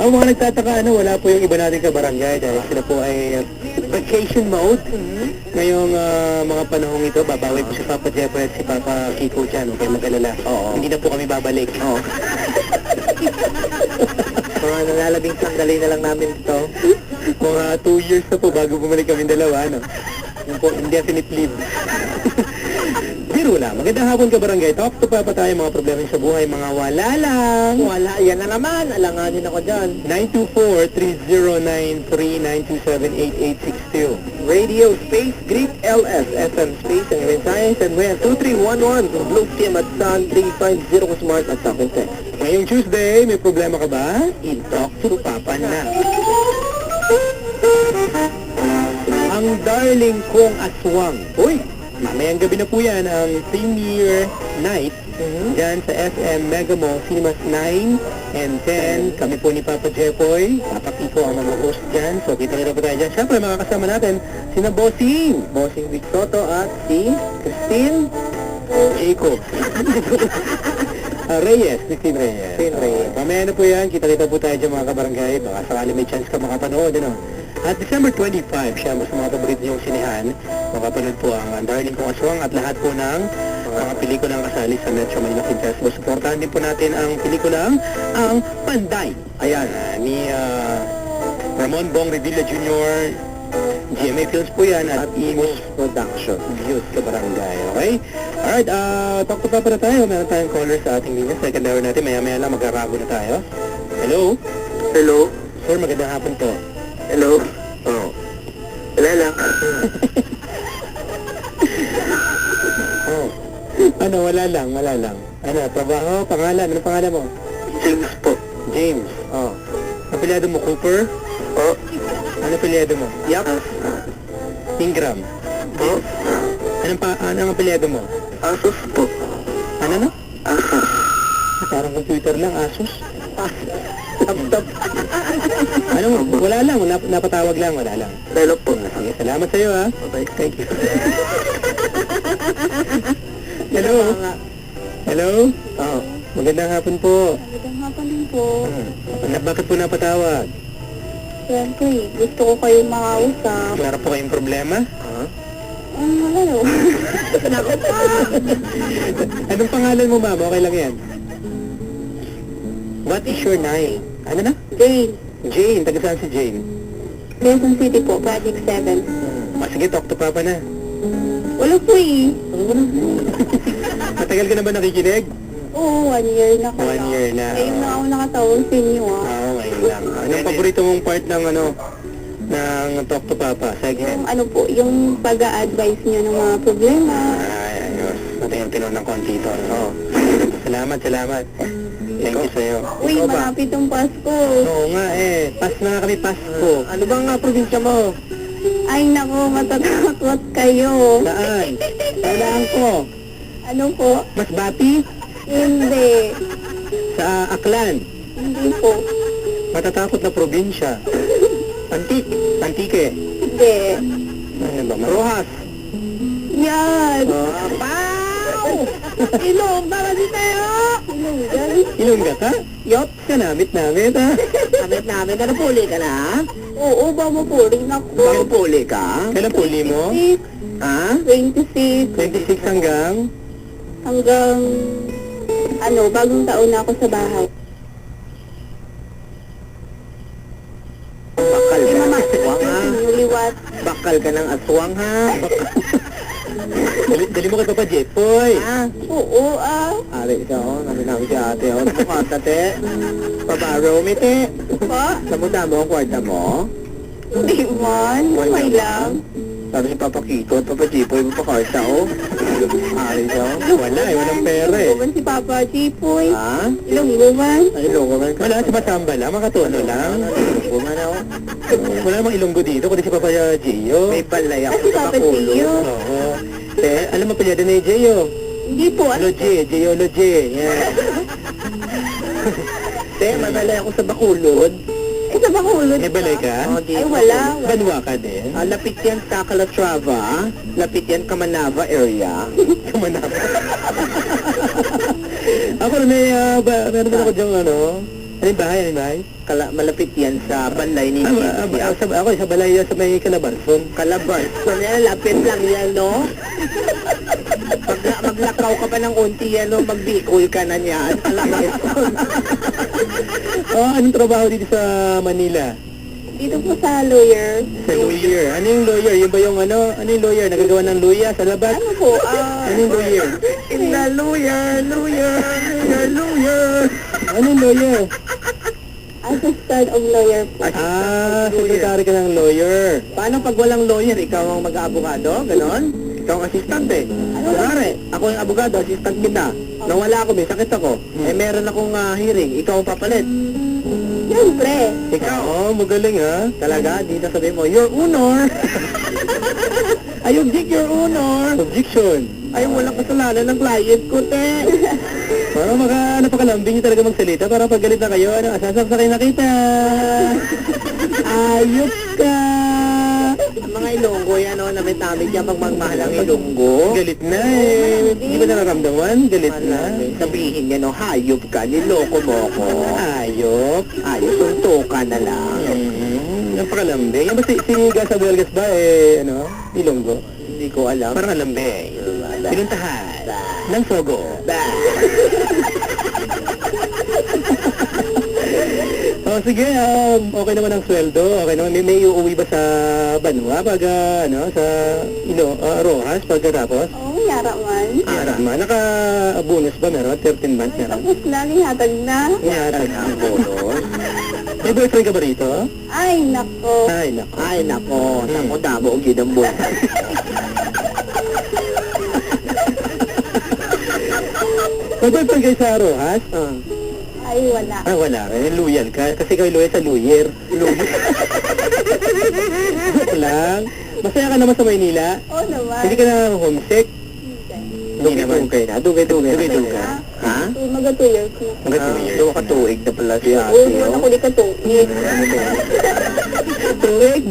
Ang mga nagtataka, wala po yung iba nating kabarangay dahil sila po ay vacation mode. Ngayong mga panahong ito, babawi po si Papa Jeffrey at si Papa Kiko dyan, huwag kayong mag-alala. Hindi na po kami babalik. Mga nalalabing sandali na lang namin ito. Mga 2 years na po bago bumalik kami dalawa, Yung po, indefinite leave. Biro lang. Magandang hapon ka, barangay. Talk to Papa tayo, mga problema sa buhay, mga wala lang. Wala, yan na naman. Alanganin ako dyan. 924-309278-862. Radio Space Greek LS FM Space and Green Science and we have 2311 kung Blue Team at Sun 350 kung Smart at Talk and Text. Ngayong Tuesday, may problema ka ba? I-talk to Papa na. Ang darling kong aswang. Uy, mamayang gabi na po yan ang premiere night dyan sa SM Mega Mall Cinemas 9 and 10. Kami po ni Papa Jepoy. Papa Kiko ang mga host dyan. So kita nila po tayo dyan. Siyempre mga kasama natin, sina Bossing. Bossing Vic Soto at si Christine Jacob. Reyes, Christine Reyes. Christine Reyes. Mamaya na po yan. Kita-kita po tayo dyan mga kabarangay. Baka sakali may chance ka makapanood. At December 25, siyempre sa mga paborito niyong sinehan, makapanood po ang Darling Kong Aswang at lahat po ng mga pelikulang kasali sa Metro Manila Film Festival. Supportahan din po natin ang pelikulang Ang Panday. Ayan, ni Ramon Bong Revilla Jr., GMA Films po yan at Imus Production. Youth sa barangay, okay? Alright, talk to Papa na tayo. Meron tayong caller sa ating linya. Second hour natin, maya-maya lang magrarago na tayo. Hello? Hello? Sir, magandang hapon po. Hello? Oh. Wala lang. Oh. Ano, wala lang. Ano, trabaho, pangalan, ano pangalan mo? James po. James. Oh. Apelyado mo, Cooper? Oh. Ano apelyado mo? Yup. Ingram. Oh. Anong apelyado mo? Asus po. Ano? Asus. Parang computer lang, Asus. Laptop. Ano mo? Wala lang, napatawag lang, wala lang. Hello po. Sige, salamat sa'yo ha. Okay. Thank you. Hello? Hello? Oh. Magandang hapon po. Magandang hapon din po. Bakit po napatawag? Siyempre, gusto ko kayong makausap. Meron po kayong problema? Wala no. Anong pangalan mo, ma'am? Okay lang yan. What is your name? Ano na? Jane, Jane. Taga saan si Jane? Quezon City po, Project 7. Sige, talk to Papa na. Wala po eh. Matagal ka na ba nakikinig? Oo, 1 year na kaya. 1 year na. Ngayon na ako nakatawag sa inyo ah. Oo, ngayon lang. Anong paborito mong part ng ng talk to Papa? Segment? Yung ano po, yung pag-a-advise nyo ng mga problema. Ay, ayos. Natin tinong ng konti ito. Oo. Salamat. Thank you sa'yo. Uy, Ikaw ba? malapit yung Pasko. Oo nga Pas na kami Pasko. Ano bang probinsya mo? Ay nako, matatakot kayo. Saan? Walaan ko. Ano po? Masbati? Hindi. Sa Aklan. Hindi po. Matatakot na probinsya. Antique. Hindi. Ano ba? Rojas. Yan. Pow! Ilong, baka di tayo. Ilongga ka? Yup. Kanamit namin ha. Kamit namin. Ano puli ka na? Oo, babapuling ako. Bago puli ka? Kailan puli mo? 26, Ha? 26, 26 hanggang? hanggang, bagong taon na ako sa bahay. Bakal ka ng aswang ha? Liwat. Bakal ka ng aswang ha? Dali mo kay Papa Jepoy. Ha? Oo, Ari ito, namin si ate. O, namukata te. Pabaro, may te. Pa? Samuda mo ang kwarta mo? Hindi man. Okay lang. Sabi si Papa Kiko at Papa Jipoy mo pa karta o. Ari ito. Wala walang pera Ilonggo man si Papa Jipoy. Ha? Ilonggo man. Ay, loko man ka. Wala, si Masamba lang, makatuno lang. Loko man ako. Wala namang Ilonggo dito, kundi si Papa Gio. May balay ako Kasi sa Papa Bakulo. Gio. Oo. Alam mo pala ni Gio. Hindi po. Gio Logie. Yan. Te, madalay ako sa Bakulod. Sa Bacolod. May balay ka? Oh, di. Ay, wala. Banwa ka din? Lapit yan sa Calatrava. Lapit yan Kamanava area. Kumanap. Ako rin meron din ako dyan, Ano yung bahay? Ano yung bahay? Malapit yan sa balay ni Ako sa balay sa may Calabarzon. Kalabas. Lapit lang yan, no? Maglakaw ka pa ng unti yan, no? Magbikol ka na niyan. Kalabas. Anong trabaho dito sa Manila? Dito po sa lawyer. Sa lawyer. Ano yung lawyer? Yung ba yung ano? Ano yung lawyer? Nagagawa ng luya sa labas? Ano po, Ano yung lawyer? In the lawyer. Ano yung lawyer? assistant of lawyer po. Secretary ka ng lawyer. Paano pag walang lawyer, ikaw ang mag-abogado? Ganon? Ikaw ang assistant eh. Kunwari, ako yung abogado, assistant kita. Nawala ako, may sakit ako. Eh meron akong hearing, ikaw ang papalit. Siyempre. Ikaw, Magaling ha. talaga, di sasabihin mo, Your Honor! I object, Your Honor! Objection. Ay, walang kasalanan ng client ko, te! Parang napakalambing niyo talaga magsalita. Parang pag galit na kayo, sasaksakin na kita. Ayop ka. Mga Ilonggo yan, na may tamig yan pag magmahal ang Ilonggo. Galit na eh. Hindi ba nararamdaman? Galit na. Sabihin niya, no, hayop ka, niloko mo ko. Ayop. Ayos, suntukan na lang. Napakalambing. Yan ba si Gasa Buelgas ba Ilonggo? Hindi ko alam. Parang alambing. Pinuntahan ng Sogo. Sige, okay naman ang sweldo. Okay naman. May uuwi ba sa Banwa pag, sa Rojas pagkatapos? Oo, yara man. Man. Naka-bonus ba meron? 13 months meron? Tapos na, nihatag na. Yatag ang bonus. May boyfriend ka ba rito? Ay, nako. Ay, nako. Ay, nako. Nako, damo ang ginambol. May boyfriend kayo sa Rojas? Ay, wala. Wala rin. Loyal ka. Kasi ikaw loyal sa lawyer. Joke lang. Masaya ka naman sa Maynila? Oo naman. Hindi ka na homesick? Hindi naman. Dugay na, dugay-dugay. Dugay-dugay. Ha? Mga 2 years na. Hanggang 2 years. Doon ka tuig na pala si Oo, ate. wala ko di ka 2 years. Tuig?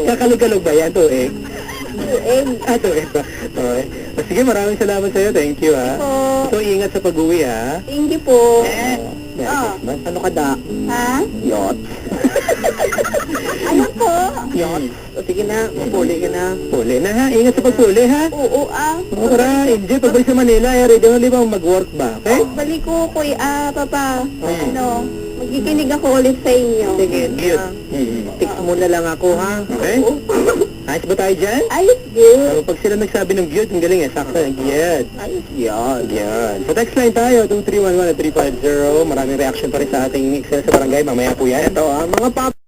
Kakalog-kalog ba yan? Tuig? Egg. Tuig ba? Okay. Sige, maraming salamat sa'yo. Thank you, ha. Po. So, ingat sa pag-uwi, ha. Thank you po. Merry Christmas. Ano ka da? Ha? Yacht. Ano po? Yacht. O sige na, mapuli ka na. Puli na, ha. Ingat sa pagpuli, ha. Oo, Para, enjoy. Pagbalik sa Manila, ready mo ba mag-work ba? Okay? Balik ko, papa. Magkikinig ako ulit sa inyo. Sige, Good. text mo na lang ako, ha? Okay? Ayos ba tayo dyan? Ayos, good. Pag sila nagsabi ng good, ang galing eh. Sakto, good. Ayos yan. Yan. So text line tayo, 2311-350. Maraming reaction pa rin sa ating Excel sa barangay. Mamaya po yan. Ito, mga pap...